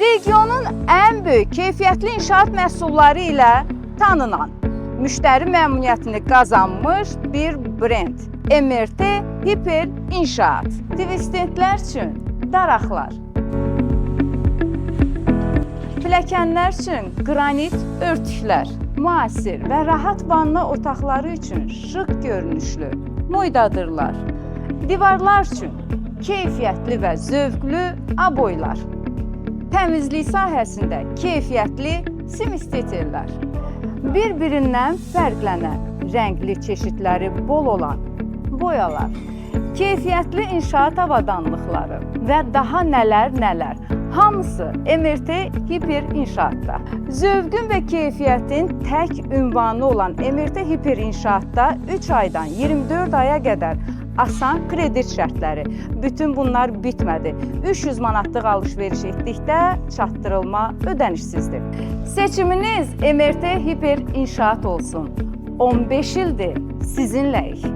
Regionun ən böyük keyfiyyətli inşaat məhsulları ilə tanınan, müştəri məmnuniyyətini qazanmış bir brend MRT Hiper İnşaat. Divistentlər üçün daraqlar, pilləkənlər üçün qranit örtüklər, müasir və rahat vanna otaqları üçün şıq görünüşlü moydadırlar, divarlar üçün keyfiyyətli və zövqlü aboylar, təmizlik sahəsində keyfiyyətli simistiterlər, bir-birindən fərqlənən, rəngli çeşidləri bol olan boyalar, keyfiyyətli inşaat avadanlıqları və daha nələr. Hamısı MRT Hiper İnşaatda. Zövqün və keyfiyyətin tək ünvanı olan MRT Hiper İnşaatda 3 aydan 24 aya qədər asan kredit şərtləri. Bütün bunlar bitmədi. 300 manatlıq alış-veriş etdikdə çatdırılma ödənişsizdir. Seçiminiz MRT Hiper İnşaat olsun. 15 ildir sizinləyik.